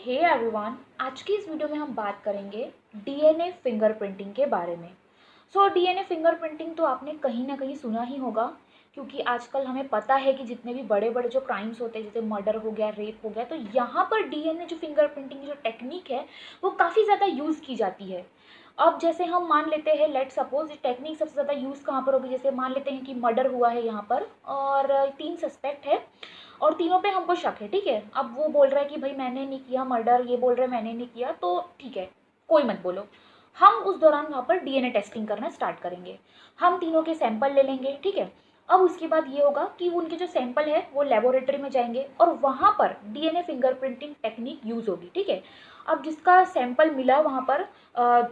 Hey everyone, आज की इस वीडियो में हम बात करेंगे डीएनए फिंगरप्रिंटिंग के बारे में। डीएनए फिंगरप्रिंटिंग तो आपने कहीं ना कहीं सुना ही होगा, क्योंकि आजकल हमें पता है कि जितने भी बड़े बड़े जो क्राइम्स होते हैं, जैसे मर्डर हो गया, रेप हो गया, तो यहाँ पर डीएनए जो फिंगरप्रिंटिंग की जो टेक्निक है वो काफ़ी ज़्यादा यूज़ की जाती है। अब जैसे हम मान लेते हैं, लेट सपोज ये टेक्निक सबसे ज़्यादा यूज़ कहाँ पर होगी। जैसे मान लेते हैं कि मर्डर हुआ है यहाँ पर और 3 सस्पेक्ट है और तीनों पे हमको शक है, ठीक है। अब वो बोल रहा है कि भाई मैंने नहीं किया मर्डर, ये बोल रहा है मैंने नहीं किया, तो ठीक है, कोई मत बोलो। हम उस दौरान वहाँ पर डीएनए टेस्टिंग करना स्टार्ट करेंगे। हम तीनों के सैंपल ले लेंगे, ठीक है। अब उसके बाद ये होगा कि उनके जो सैंपल है वो लेबोरेटरी में जाएंगे और वहाँ पर डीएनए फिंगरप्रिंटिंग टेक्निक यूज़ होगी, ठीक है। अब जिसका सैंपल मिला वहाँ पर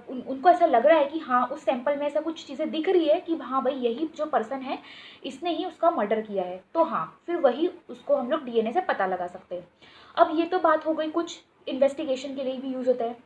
उनको ऐसा लग रहा है कि हाँ, उस सैंपल में ऐसा कुछ चीज़ें दिख रही है कि हाँ भाई यही जो पर्सन है, इसने ही उसका मर्डर किया है, तो हाँ फिर वही उसको हम लोग डीएनए से पता लगा सकते हैं। अब ये तो बात हो गई, कुछ इन्वेस्टिगेशन के लिए भी यूज़ होता है।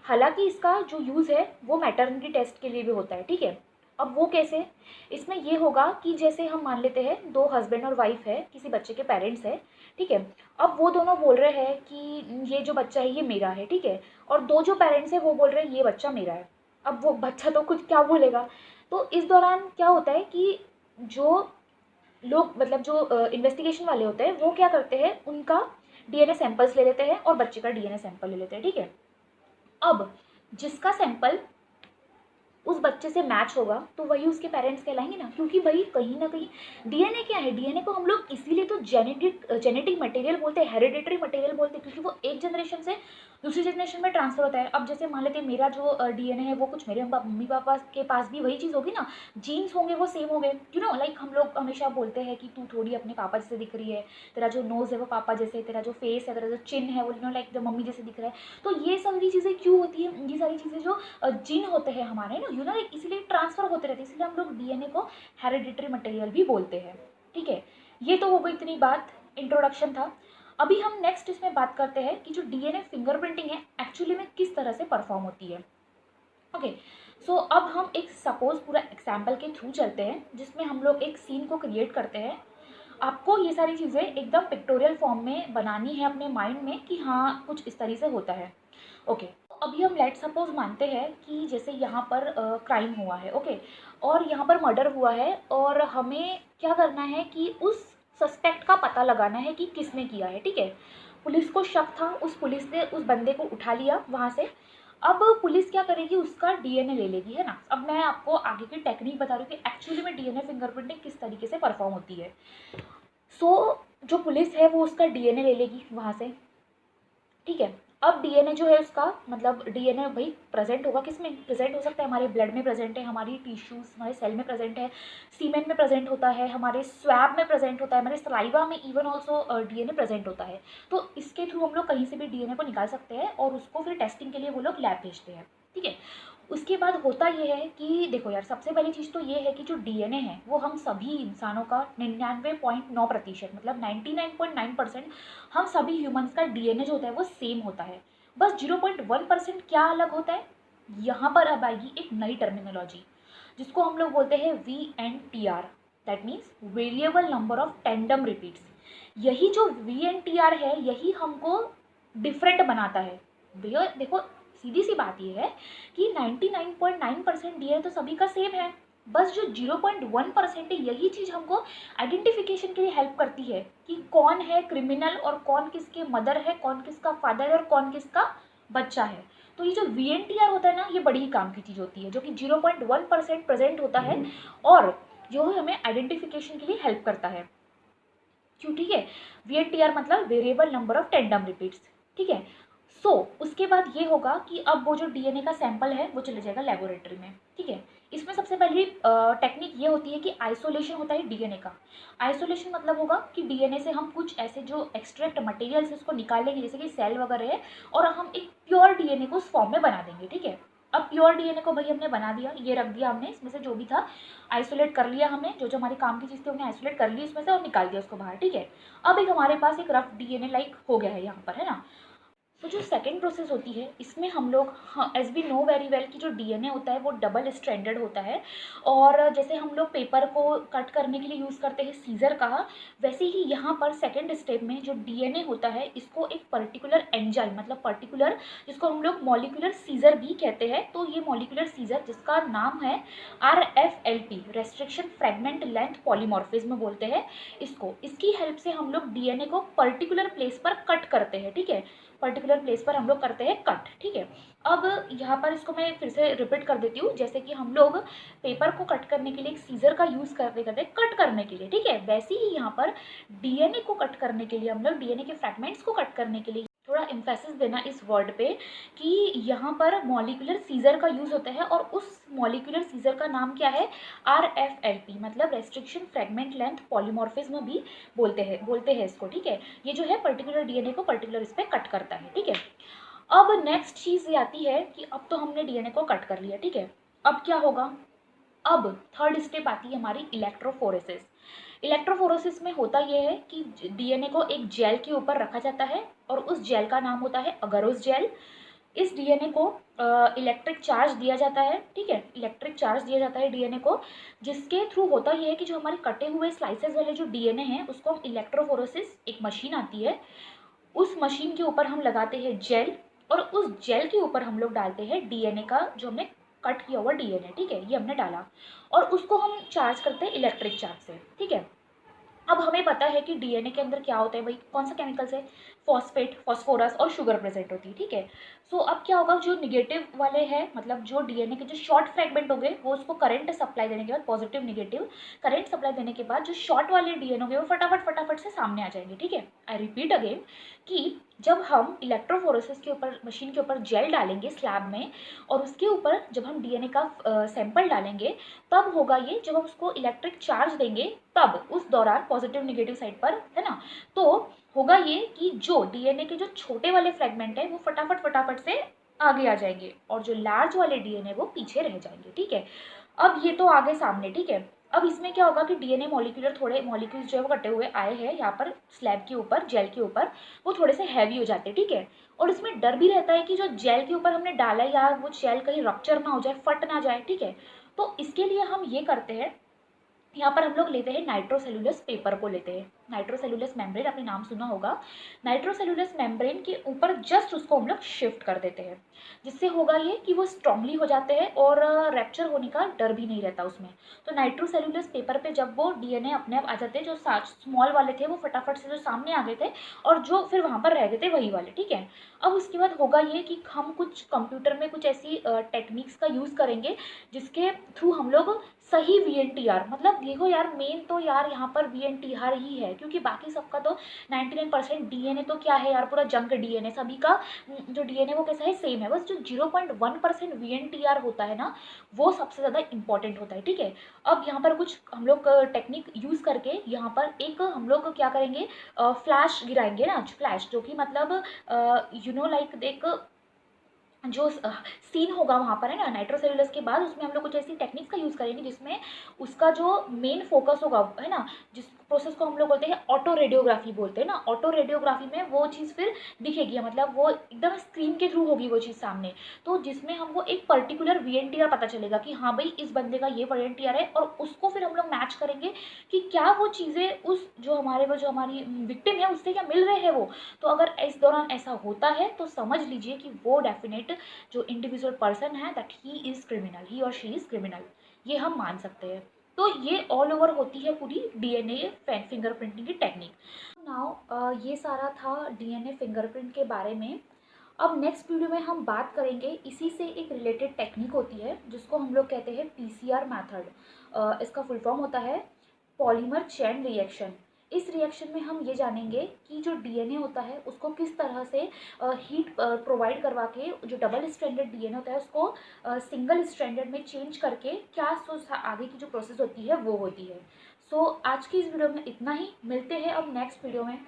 हालांकि इसका जो यूज़ है वो मैटरनिटी टेस्ट के लिए भी होता है, ठीक है। अब वो कैसे? इसमें ये होगा कि जैसे हम मान लेते हैं 2 हस्बैंड और वाइफ है, किसी बच्चे के पेरेंट्स है, ठीक है। अब वो दोनों बोल रहे हैं कि ये जो बच्चा है ये मेरा है, ठीक है। और 2 जो पेरेंट्स है वो बोल रहे हैं ये बच्चा मेरा है। अब वो बच्चा तो कुछ क्या बोलेगा। तो इस दौरान क्या होता है कि जो लोग, मतलब जो इन्वेस्टिगेशन वाले होते हैं, वो क्या करते हैं, उनका डीएनए सैंपल्स ले लेते हैं और बच्चे का डीएनए सैंपल ले लेते हैं, ठीक है। अब जिसका सैंपल उस बच्चे से मैच होगा तो वही उसके पेरेंट्स कहलाएंगे ना, क्योंकि भाई कहीं ना कहीं डीएनए क्या है, डीएनए को हम लोग इसीलिए तो जेनेटिक मटेरियल बोलते हैं, हेरिडेटरी मटेरियल बोलते हैं, क्योंकि वो एक जनरेशन से दूसरी जनरेशन में ट्रांसफर होता है। अब जैसे मान लेते हैं मेरा जो डीएनए है वो कुछ मेरे मम्मी पापा के पास भी वही चीज़ होगी ना, जीन्स होंगे वो सेम होंगे, लाइक हम लोग हमेशा बोलते हैं कि तू थोड़ी अपने पापा जैसे दिख रही है, तेरा जो नोज़ है वो पापा जैसे, तेरा जो फेस है, तेरा जो चिन है वो लाइक जो मम्मी जैसे दिख रहा है। तो ये सारी चीज़ें क्यों होती है, ये सारी चीज़ें जो जीन होते हैं हमारे ना, लाइक इसीलिए ट्रांसफर होते रहते हैं, इसलिए हम लोग डीएनए को हेरिडिटरी मटेरियल भी बोलते हैं, ठीक है। ये तो हो गई इतनी बात, इंट्रोडक्शन था। अभी हम नेक्स्ट इसमें बात करते हैं कि जो डीएनए फिंगरप्रिंटिंग है एक्चुअली में किस तरह से परफॉर्म होती है। ओके, अब हम एक सपोज पूरा एग्जाम्पल के थ्रू चलते हैं, जिसमें हम लोग एक सीन को क्रिएट करते हैं। आपको ये सारी चीज़ें एकदम पिक्टोरियल फॉर्म में बनानी है अपने माइंड में कि हाँ कुछ इस तरह से होता है। ओके, अभी हम लेट सपोज मानते हैं कि जैसे यहाँ पर क्राइम हुआ है, ओके, और यहाँ पर मर्डर हुआ है और हमें क्या करना है कि उस सस्पेक्ट का पता लगाना है कि किसने किया है, ठीक है। पुलिस को शक था, उस पुलिस ने उस बंदे को उठा लिया वहाँ से। अब पुलिस क्या करेगी, उसका डीएनए ले लेगी, है ना। अब मैं आपको आगे की टेक्निक बता रही हूँ कि एक्चुअली में डीएनए फिंगरप्रिंटिंग किस तरीके से परफॉर्म होती है। जो पुलिस है वो उसका डीएनए ले लेगी वहाँ से, ठीक है। अब डीएनए जो है उसका, मतलब डीएनए भाई प्रेजेंट होगा, किस में प्रेजेंट हो सकता है, हमारे ब्लड में प्रेजेंट है, हमारी टिश्यूज़ हमारे सेल में प्रेजेंट है, सीमेन में प्रेजेंट होता है, हमारे स्वैब में प्रेजेंट होता है, हमारे सलाइवा में इवन ऑल्सो डीएनए प्रेजेंट होता है। तो इसके थ्रू हम लोग कहीं से भी डीएनए को निकाल सकते हैं और उसको फिर टेस्टिंग के लिए वो लोग लैब भेजते हैं, ठीक है। उसके बाद होता ये है कि देखो यार, सबसे पहली चीज़ तो ये है कि जो डीएनए है वो हम सभी इंसानों का 99.9%, मतलब 99.9% हम सभी ह्यूमंस का डीएनए जो होता है वो सेम होता है। बस 0.1% क्या अलग होता है, यहाँ पर अब आएगी एक नई टर्मिनोलॉजी जिसको हम लोग बोलते हैं VNTR, that means variable number of tandem repeats. यही जो VNTR है यही हमको डिफरेंट बनाता है। भैया देखो, सीधी सी बात ये है कि 99.9% डीएनए तो सभी का सेम है, बस जो 0.1% है यही चीज़ हमको आइडेंटिफिकेशन के लिए हेल्प करती है कि कौन है क्रिमिनल और कौन किसके मदर है, कौन किसका फादर है और कौन किसका बच्चा है। तो ये जो VNTR होता है ना, ये बड़ी ही काम की चीज़ होती है, जो कि 0.1% प्रेजेंट होता है और जो हमें आइडेंटिफिकेशन के लिए हेल्प करता है। क्यों, ठीक है। VNTR मतलब variable number of tandem repeats, ठीक है। उसके बाद ये होगा कि अब वो जो डीएनए का सैंपल है वो चले जाएगा लेबोरेटरी में, ठीक है। इसमें सबसे पहली टेक्निक ये होती है कि आइसोलेशन होता है डीएनए का। आइसोलेशन मतलब होगा कि डीएनए से हम कुछ ऐसे जो एक्सट्रैक्ट मटेरियल्स उसको निकालेंगे, जैसे कि सेल वगैरह है, और हम एक प्योर डीएनए को उस फॉर्म में बना देंगे, ठीक है। अब प्योर डीएनए को भाई हमने बना दिया, ये रख दिया हमने, इसमें से जो भी था आइसोलेट कर लिया हमने, जो जो हमारे काम की चीज़ थी हमने आइसोलेट कर ली इसमें से और निकाल दिया उसको बाहर, ठीक है। अब एक हमारे पास एक रफ डीएनए लाइक हो गया है यहाँ पर, है ना। तो जो सेकंड प्रोसेस होती है इसमें हम लोग, हाँ, as we know very well कि जो डीएनए होता है वो डबल स्ट्रैंडेड होता है, और जैसे हम लोग पेपर को कट करने के लिए यूज़ करते हैं सीज़र का, वैसे ही यहाँ पर सेकंड स्टेप में जो डीएनए होता है इसको एक पर्टिकुलर एंजाइम, मतलब पर्टिकुलर, जिसको हम लोग मॉलिक्यूलर सीज़र भी कहते हैं, तो ये मॉलिक्यूलर सीज़र जिसका नाम है RFLP, restriction fragment length polymorphism बोलते हैं इसको, इसकी हेल्प से हम लोग डीएनए को पर्टिकुलर प्लेस पर कट करते हैं, ठीक है, पर्टिकुलर प्लेस पर हम लोग करते हैं कट, ठीक है। अब यहाँ पर इसको मैं फिर से रिपीट कर देती हूँ, जैसे कि हम लोग पेपर को कट करने के लिए एक सीजर का यूज़ करते करते कट करने के लिए, ठीक है, वैसे ही यहाँ पर डीएनए को कट करने के लिए हम लोग डीएनए के फ्रैगमेंट्स को कट करने के लिए थोड़ा एम्फेसिस देना इस वर्ड पे कि यहाँ पर मॉलिक्यूलर सीजर का यूज़ होता है, और उस मॉलिक्यूलर सीजर का नाम क्या है, RFLP, मतलब रेस्ट्रिक्शन फ्रेगमेंट लेंथ पॉलीमॉर्फिज्म भी बोलते हैं इसको, ठीक है। ये जो है पर्टिकुलर डीएनए को पर्टिकुलर इस पर कट करता है, ठीक है। अब नेक्स्ट चीज़ ये आती है कि अब तो हमने डीएनए को कट कर लिया, ठीक है, अब क्या होगा, अब थर्ड स्टेप आती है हमारी इलेक्ट्रोफोरेसिस। इलेक्ट्रोफोरेसिस में होता यह है कि डीएनए को एक जेल के ऊपर रखा जाता है, और उस जेल का नाम होता है अगरोस जेल। इस डीएनए को इलेक्ट्रिक चार्ज दिया जाता है, ठीक है, इलेक्ट्रिक चार्ज दिया जाता है डीएनए को, जिसके थ्रू होता यह है कि जो हमारे कटे हुए स्लाइसेस वाले जो डीएनए हैं उसको हम इलेक्ट्रोफोरेसिस, एक मशीन आती है, उस मशीन के ऊपर हम लगाते हैं जेल, और उस जेल के ऊपर हम लोग डालते हैं डीएनए का, जो हमने कट किया हुआ डीएनए, ठीक है, ये हमने डाला, और उसको हम चार्ज करते हैं इलेक्ट्रिक चार्ज से, ठीक है। अब हमें पता है कि डीएनए के अंदर क्या होता है भाई, कौन सा केमिकल्स है, फॉस्फेट, फॉस्फोरस और शुगर प्रेजेंट होती है, ठीक है। सो अब क्या होगा, जो निगेटिव वाले हैं, मतलब जो डीएनए के जो शॉर्ट फ्रेगमेंट हो गए वो उसको करंट सप्लाई देने के बाद, पॉजिटिव निगेटिव करंट सप्लाई देने के बाद जो शॉर्ट वाले डीएनए हो गए वो फटाफट से सामने आ जाएंगे, ठीक है। आई रिपीट अगेन कि जब हम इलेक्ट्रोफोरेसिस के ऊपर, मशीन के ऊपर जेल डालेंगे स्लैब में, और उसके ऊपर जब हम डीएनए का सैंपल डालेंगे, तब होगा ये, जब हम उसको इलेक्ट्रिक चार्ज देंगे तब उस दौरान पॉजिटिव निगेटिव साइड पर, है ना, तो होगा ये कि जो डीएनए के जो छोटे वाले फ्रेगमेंट है वो फटाफट से आगे आ जाएंगे, और जो लार्ज वाले डीएनए वो पीछे रह जाएंगे, ठीक है। अब ये तो आगे सामने, ठीक है। अब इसमें क्या होगा कि डीएनए मॉलिक्यूलर, थोड़े मॉलिक्यूल्स जो है वो कटे हुए आए हैं यहाँ पर स्लैब के ऊपर, जेल के ऊपर, वो थोड़े से हैवी हो जाते हैं, ठीक है। और इसमें डर भी रहता है कि जो जेल के ऊपर हमने डाला है यार, वो जेल कहीं रप्चर ना हो जाए, फट ना जाए, ठीक है। तो इसके लिए हम ये करते हैं, यहाँ पर हम लोग लेते हैं नाइट्रोसेलुलस पेपर को लेते हैं, नाइट्रोसेलुलस मेम्ब्रेन, आपने नाम सुना होगा, नाइट्रोसेलुलस मेम्ब्रेन के ऊपर जस्ट उसको हम लोग शिफ्ट कर देते हैं, जिससे होगा ये कि वो स्ट्रांगली हो जाते हैं और रैप्चर होने का डर भी नहीं रहता उसमें। तो नाइट्रोसेलुलस पेपर पे जब वो डीएनए अपने आप आ जाते हैं, जो स्मॉल वाले थे वो फटाफट से जो सामने आ गए थे, और जो फिर वहाँ पर रह गए थे वही वाले, ठीक है। अब उसके बाद होगा ये कि हम कुछ कंप्यूटर में कुछ ऐसी टेक्निक्स का यूज़ करेंगे जिसके थ्रू हम लोग सही वीएनटीआर, मतलब देखो यार, मेन तो यार यहाँ पर वीएनटीआर ही है, क्योंकि बाकी सबका तो 99% डीएनए तो क्या है यार, पूरा जंक डीएनए, सभी का जो डीएनए वो कैसा है, सेम है, बस जो 0.1% वीएनटीआर होता है ना, वो सबसे ज़्यादा इंपॉर्टेंट होता है, ठीक है। अब यहाँ पर कुछ हम लोग टेक्निक यूज़ करके यहाँ पर एक हम लोग क्या करेंगे, फ्लैश गिराएंगे ना, फ्लैश, जो कि मतलब लाइक एक जो सीन होगा वहाँ पर, है ना, नाइट्रोसेलुलस के बाद उसमें हम लोग कुछ ऐसी टेक्निक्स का यूज़ करेंगे जिसमें उसका जो मेन फोकस होगा, है ना, जिस प्रोसेस को हम लोग बोलते हैं ऑटो रेडियोग्राफी बोलते हैं ना, ऑटो रेडियोग्राफी में वो चीज़ फिर दिखेगी, मतलब वो एकदम स्क्रीन के थ्रू होगी वो चीज़ सामने, तो जिसमें हमको एक पर्टिकुलर वीएनटीआर पता चलेगा कि हाँ भाई इस बंदे का ये वीएनटीआर है, और उसको फिर हम लोग मैच करेंगे कि क्या वो चीज़ें उस जो हमारी विक्टिम है उससे क्या मिल रहे हैं वो। तो अगर इस दौरान ऐसा होता है तो समझ लीजिए कि वो डेफिनेट जो इंडिविजुअल पर्सन है दैट ही इज़ क्रिमिनल, ही और शी इज़ क्रिमिनल, ये हम मान सकते हैं। तो ये ऑल ओवर होती है पूरी डीएनए फिंगरप्रिंटिंग की टेक्निक। नाउ ये सारा था डीएनए फिंगरप्रिंट के बारे में। अब नेक्स्ट वीडियो में हम बात करेंगे इसी से एक रिलेटेड टेक्निक होती है जिसको हम लोग कहते हैं पीसीआर मेथड। इसका फुल फॉर्म होता है पॉलीमर चेन रिएक्शन। इस रिएक्शन में हम ये जानेंगे कि जो डीएनए होता है उसको किस तरह से हीट प्रोवाइड करवा के जो डबल स्ट्रैंडेड डीएनए होता है उसको सिंगल स्ट्रैंडेड में चेंज करके क्या आगे की जो प्रोसेस होती है वो होती है। सो आज की इस वीडियो में इतना ही, मिलते हैं अब नेक्स्ट वीडियो में।